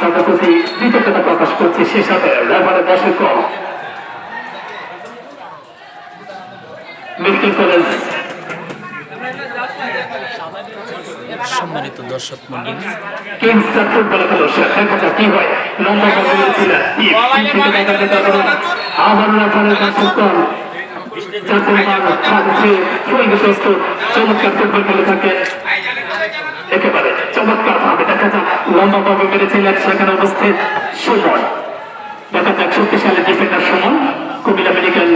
তাদের প্রতি কৃতজ্ঞতা প্রকাশ করছি। সে সাথে রেফারি প্রশিক্ষণ মেডিকেল কলেজ। সম্মানিত দর্শক মন্ডলী, কিংস্টার ফুটবল খেলোয়াড় দেখা যাক কি হয়। লম্বা বল দিয়েছিলেন আবার রেফারি প্রশিক্ষণ চমৎকার ফুটবল খেলে থাকে। একেবারে চমৎকার ভাবে দেখা যাক লম্বা ভাবে মেরেছিলেন সেখানে উপস্থিত সুমন। দেখা যাক শক্তিশালী ডিফেন্ডার সুমন কুমিল্লা মেডিকেল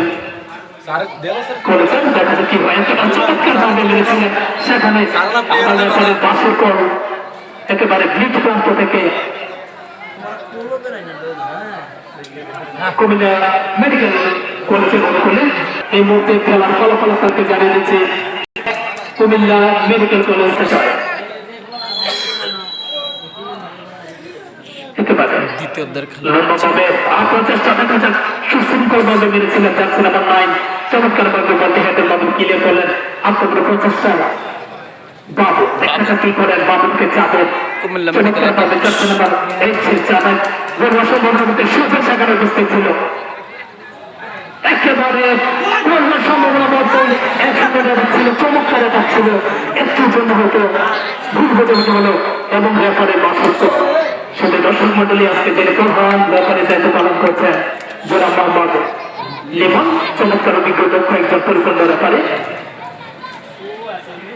করেছেন। দেখা যাক কি হয়। চমৎকার ভাবে মেরেছিলেন সেখানে বাসুকর একেবারে ব্লিট প্রান্ত থেকে কুমিল্লা মেডিকেল কলেজের অনুকূলে এই মুহূর্তে খেলার ফলাফল আপনাকে জানিয়ে দিচ্ছে কুমিল্লা মেডিকেল কলেজ সুশৃঙ্খল ভাবে মেরেছিলেন জার্সি নাম্বার 9 চমৎকার ভাবে বলতে হেঁটে বাবু ক্লিয়ার করলেন। আপনাদের প্রচেষ্টা বাবু দেখা কি করেন বাবুকে চাপের কুমিল্লা মেডিকেল জার্সি নাম্বার 8 চাপের সম্ভাবনা সুযোগ সেখানে উপস্থিত ছিল। একেবারে সম্ভাবনা মতো ছিল চমৎকার ছিল একটু জন্য হতো ভুল বোঝাবুঝি হলো এবং রেফারির বাসত্ব। শুধু দর্শক মন্ডলী আজকে যে প্রধান রেফারির দায়িত্ব পালন করছেন গোলাম মোহাম্মদ লিমন, চমৎকার অভিজ্ঞ দক্ষ একজন পরিপূর্ণ রেফারি।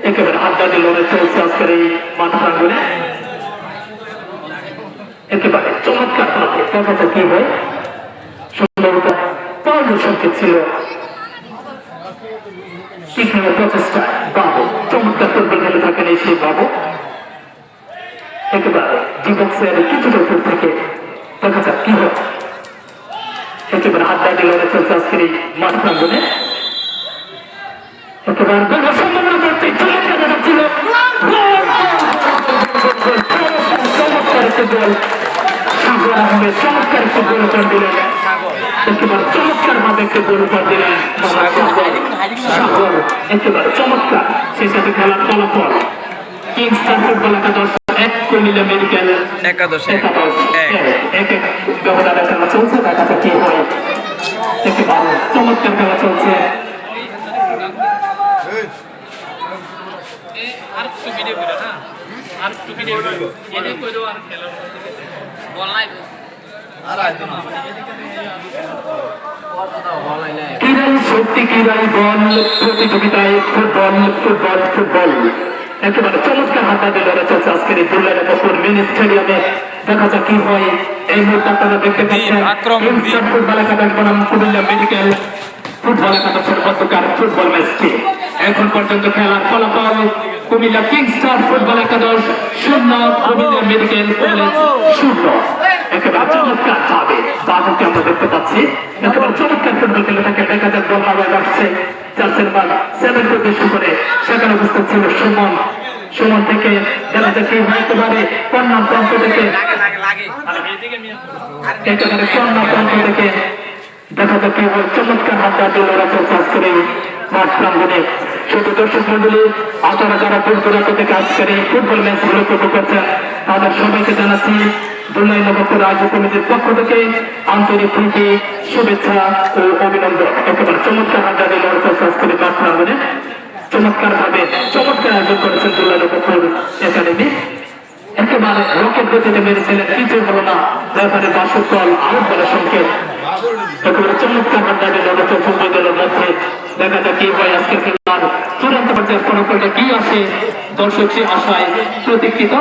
একেবারে হাড্ডাহাড্ডি লড়াই চলছে আজকের এই মাঠ প্রাঙ্গণে। একেবারে চমৎকার ভাবে দেখা কি হয়। সম্ভবত সংকেত ছিল প্রচেষ্টা বাবু চমৎকার ফুটবল খেলে থাকেন এই সেই বাবু। একেবারে ডিবক্সের কিছুটা উপর থেকে দেখা যাক কি হয়। একেবারে হাড্ডাহাড্ডি লড়াই চলছে আজকের এই মাঠ প্রাঙ্গণে। একেবারে সম্ভাবনা করতে চমৎকার দেখাচ্ছিল চমৎকার একটি গোল সাগর আহমেদ চমৎকার একটি গোল করে দিলেন। একেবারে চমৎকার ভাবে একটি গোল করে দিলেন সাগর। একেবারে চমৎকার। সেই সাথে খেলার ফলাফল কিংস্টার ফুটবল একাদশ 1 কুমিল্লা মেডিকেল একাদশ 1 ব্যবধানে খেলা চলছে। দেখা যাক কি হয়। একেবারে চমৎকার খেলা চলছে। ক্রীড়াই শক্তি, ক্রীড়াই বল, প্রতিযোগিতায় ফুটবল ফুটবল ফুটবল। একেবারে চমৎকার হাড্ডাহাড্ডি লড়াই চলছে আজকের এই দুর্গাপুর মিনি স্টেডিয়ামে। দেখা যাক কি হয়। এই মুহূর্তে আপনারা দেখতে পাচ্ছেন ফুটবল একাদশ বনাম কুমিল্লা মেডিকেল ফুটবল একাদশের মধ্যকার ফুটবল ম্যাচটি। এখন পর্যন্ত খেলার ফলাফল কুমিল্লা কিংস্টার ফুটবল একাদশ 0, কুমিল্লা মেডিকেল কলেজ 0। একেবারে চমৎকার ভাবে বাবুকে আমরা দেখতে পাচ্ছি। একেবারে চমৎকার ফুটবল খেলে থাকে। দেখা যাক বল বাবা আসছে চার্চের বার 7 উদ্দেশ্য করে সেখানে উপস্থিত ছিল সুমন। সুমন থেকে দেখা যাক কি হতে পারে। কন্যা প্রান্ত থেকে একেবারে কন্যা প্রান্ত থেকে দেখা যাক কি হয়। চমৎকার হাড্ডাহাড্ডি লড়াই চলছে আজকের এই মাঠ প্রাঙ্গণে। শুধু দর্শক মন্ডলী আপনারা যারা দূর দূরান্ত থেকে আজকের এই ফুটবল ম্যাচগুলো উপভোগ করছেন তাদের সবাইকে জানাচ্ছি দুলাই নবাবপুর রাজ্য কমিটির পক্ষ থেকে আন্তরিক প্রীতি শুভেচ্ছা ও অভিনন্দন। একেবারে চমৎকার হাড্ডাহাড্ডি লড়াই চলছে আজকের এই মাঠ প্রাঙ্গণে। চমৎকার ভাবে চমৎকার আয়োজন করেছেন দুলাই নবাবপুর একাডেমি। একেবারে রকেট গতিতে মেরেছিলেন, কিছু হলো না। রেফারি বাসুকল আউট বলার সংকেত। একেবারে চমৎকার হাড্ডাহাড্ডি লড়াই চলছে দুই দলের মধ্যে। দেখা যাক কি হয় আজকের খেলার চূড়ান্ত পর্যায়ের ফলাফলটা কি আসে দর্শক সে আশায় প্রতীক্ষিত।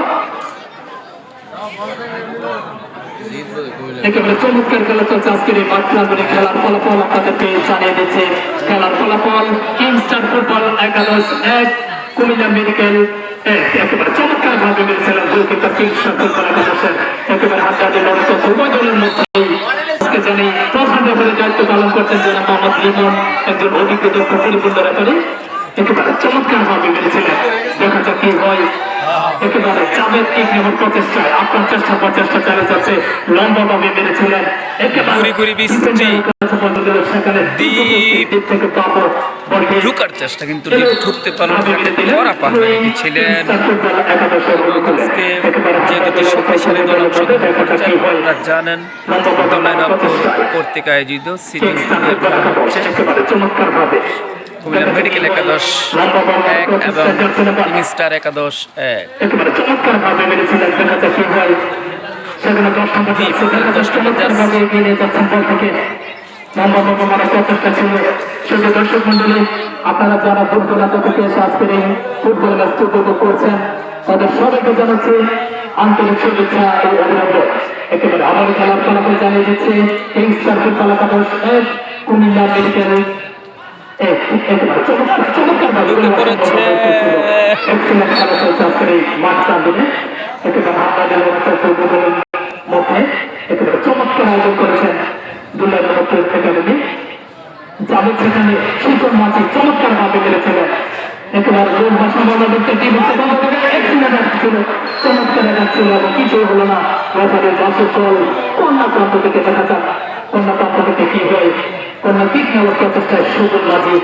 একেবারে চমৎকার খেলা চলছে আজকের এই মাঠ প্রাঙ্গণে। খেলার ফলাফল আপনাদেরকে জানিয়ে দিচ্ছে। খেলার ফলাফল কিংস্টার ফুটবল একাদশ 1, কুমিল্লা মেডিকেল 1। একেবারে চমৎকার ভাবে মেরেছিলেন গোলকিপার কিংস্টার ফুটবল একাদশের। একেবারে হাড্ডাহাড্ডি লড়াই চলছে উভয় দলের মধ্যে। আজকে জানি প্রধান রেফারির দায়িত্ব পালন করছেন জনাব মোহাম্মদ লিমন, একজন অভিজ্ঞ দক্ষ পরিপূর্ণ রেফারি। একেবারে চমৎকার ভাবে মেরেছিলেন। দেখা যাক কি হয়। একেবারে চাপের এক নম্বর প্রচেষ্টায় আপনার প্রচেষ্টা চালিয়ে যাচ্ছে। লম্বা ভাবে মেরেছিলেন। একেবারে ঢুকার চেষ্টা কিন্তু ঢুকতে পারলেন ছিলেন। যে দুটি শক্তিশালী দল অংশগ্রহণ করতে চাইলে আপনারা জানেন কর্তৃক আয়োজিত সিজন খেলা হচ্ছে চমৎকার ভাবে কুমিল্লা মেডিকেল 11-1 এবং কিংস্টার 11-1। একেবারে চমৎকার ভাবে মেরেছিলেন। দেখা যাক কি হয়। সেখানে 10 নম্বর ভাবে এগিয়ে নিয়ে যাচ্ছেন বল থেকে। লম্বা মানে প্রচেষ্টা ছিল। শুধু দর্শক মন্ডলী, আপনারা যারা দূর দূরান্ত থেকে এসে আজকের এই ফুটবল ম্যাচ উপভোগ করছেন তাদের সবাইকে জানাচ্ছি আন্তরিক শুভেচ্ছা ও অভিনন্দন। একেবারে আবার খেলার ফলাফল জানিয়ে দিচ্ছে কিংস্টার ফুটবল একাদশ 1 কুমিল্লা মেডিকেল 1। একেবারে চমৎকার ভাবে এক্সিলেন্ট খেলা চলছে আজকের এই মাঠ প্রাঙ্গণে। একেবারে আপনাদের মধ্যে একেবারে চমৎকার আয়োজন করেছেন দুর্লভ একাডেমি। যাদের সেখানে সুন্দর মাঝে চমৎকার ভাবে মেরেছিলেন। একেবারে গোল বা সম্ভাবনা দেখতে টিম ছিল, চমৎকার ছিল এবং কিছুই হলো না। রেফারির বাসের ফল কন্যা প্রান্ত থেকে দেখা যাক কন্যা প্রান্ত থেকে কি হয়। কন্যা কিক নেওয়ার প্রচেষ্টায় সুন্দর মাঝে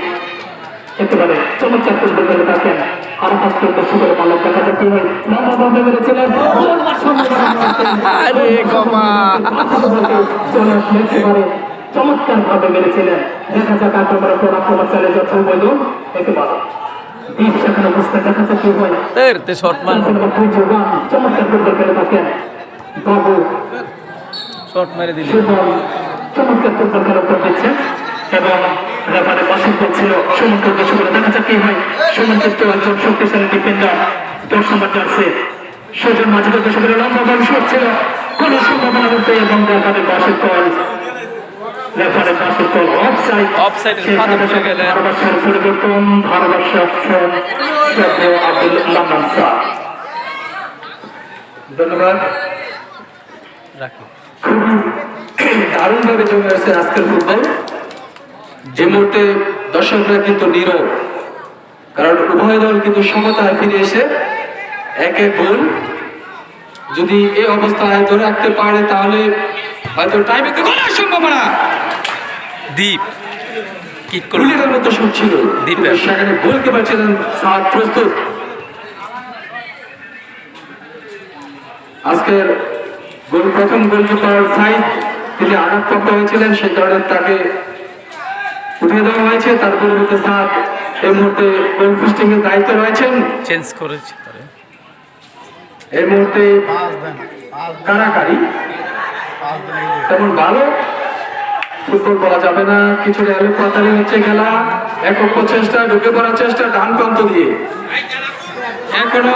একেবারে চমৎকার ফুটবল খেলে থাকেন। আর পাঁচ করতে সুন্দর পালক দেখা যাক কি হয়। লম্বা ভাবে মেরেছিলেন, চলে আসলে একেবারে চমৎকার ভাবে মেরেছিলেন। দেখা যাক আক্রমণের পর আক্রমণ চালে যাচ্ছে বলল একেবারে দ্বীপ সেখানে অবস্থা দেখা যাক কি হয়। চমৎকার ফুটবল খেলে থাকেন বাবু চমৎকার ফুটবল খেলা করতেছেন এবং রেফারি বাসন করছিল সুমন করে দেখা যাক কি হয়। সুমন কিন্তু একজন শক্তিশালী ডিফেন্ডার 10 নম্বর জার্সি সেজন মাঝে করে লম্বা বল শট ছিল কোন সম্ভাবনা হতে এবং রেফারি বাসন কল অফসাইডের ফাঁদে পড়ে গেলেন। পরিবর্তন ভারতবর্ষে আসছেন আব্দুল্লাহ মানসার। ধন্যবাদ। খুবই দারুণ ভাবে জমে আছে আজকের ফুটবল। যে মুহূর্তে দর্শকরা কিন্তু নীরব, কারণ উভয় দল কিন্তু সমতায় ফিরে এসে এক গোল যদি এই অবস্থায় ধরে রাখতে পারে তাহলে হয়তো টাইমে গোলের সম্ভাবনা। দ্বীপ কিক গুলির মতো শুট ছিল দ্বীপের, সেখানে গোলকিপার ছিলেন সাদ প্রস্তুত। আজকের প্রথম গোলকিপার সাইদ তিনি আঘাতপ্রাপ্ত হয়েছিলেন, সেই কারণে তাকে উঠিয়ে দেওয়া হয়েছে। তার পরিবর্তে সাদ এই মুহূর্তে গোল পোস্টিং এর দায়িত্বে রয়েছেন, চেঞ্জ করেছে। এই মুহূর্তে কারাকারি তেমন ভালো ফুটবল বলা যাবে না, কিছু রেলে পাতালি হচ্ছে খেলা। একক প্রচেষ্টা ঢুকে পড়ার চেষ্টা ডান প্রান্ত দিয়ে, এখনো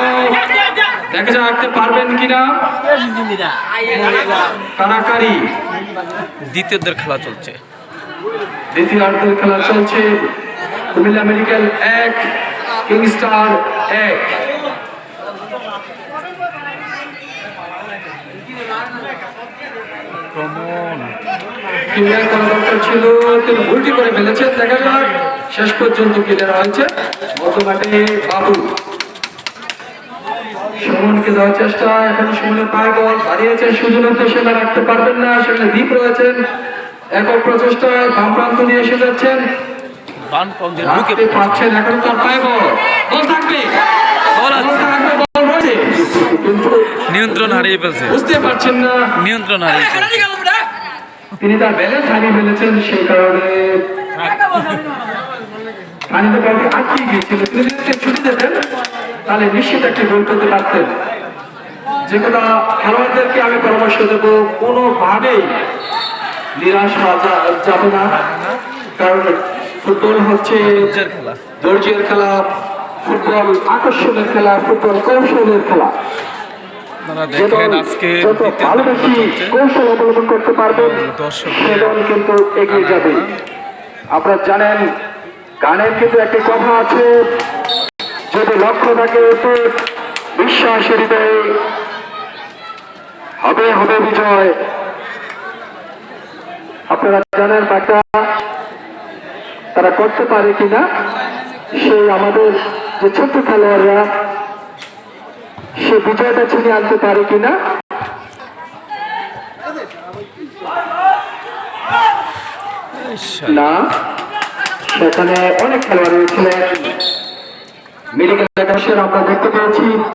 দেখে রাখতে পারবেন কিনা কারাকারি। দ্বিতীয়দের খেলা চলছে, দ্বিতীয়ার্ধের খেলা চলছে। কুমিল্লা মেডিকেল 1 কিংস্টার 1। ক্লিয়ার করা দরকার ছিল, তিনি ভুলটি করে ফেলেছেন। দেখা যাক শেষ পর্যন্ত ক্লিয়ার হয়েছে। বর্তমানে বাবু সুমনকে দেওয়ার চেষ্টা, এখন সুমনের পায়ে বল বাড়িয়েছে, সুযোগ সেটা রাখতে পারবেন না, সেখানে দ্বীপ রয়েছেন। একক প্রচেষ্টায় বাম প্রান্ত দিয়ে এসে যাচ্ছেন, পাচ্ছেন এখন তার পায়ে বল থাকবে, নিয়ন্ত্রণ হারিয়ে ফেলছে, বুঝতে পারছেন না নিয়ন্ত্রণ হারিয়ে ফেলছে। তিনি তার ব্যালেন্স হারিয়ে ফেলেছেন, সেই কারণে পানিতে বলটি আটকে গিয়েছিল। তিনি যদি ছুটি দিতেন তাহলে নিশ্চিত একটি গোল করতে পারতেন। যে কোনো খেলোয়াড়দেরকে আমি পরামর্শ দেবো, কোনোভাবেই নিরাশ হওয়া যাবে না, কারণ ফুটবল হচ্ছে ধৈর্যের খেলা, ফুটবল আকর্ষণের খেলা, ফুটবল কৌশলের খেলা। কৌশল অবলম্বন করতে পারবেন সেদল কিন্তু এগিয়ে যাবে। আপনারা জানেন গানের কিন্তু একটি কথা আছে, যদি লক্ষ্য থাকে বিশ্বাসের হৃদয়ে হবে হবে বিজয়। আপনারা জানেন একটা তারা করতে পারে কিনা, সেই আমাদের যে ছোট্ট খেলোয়াড়রা সে বিজয়টা ছিনিয়ে আনতে পারে কিনা। না, সেখানে অনেক খেলোয়াড় রয়েছিলেন মেডিকেল একাডেমির, আমরা দেখতে পেয়েছি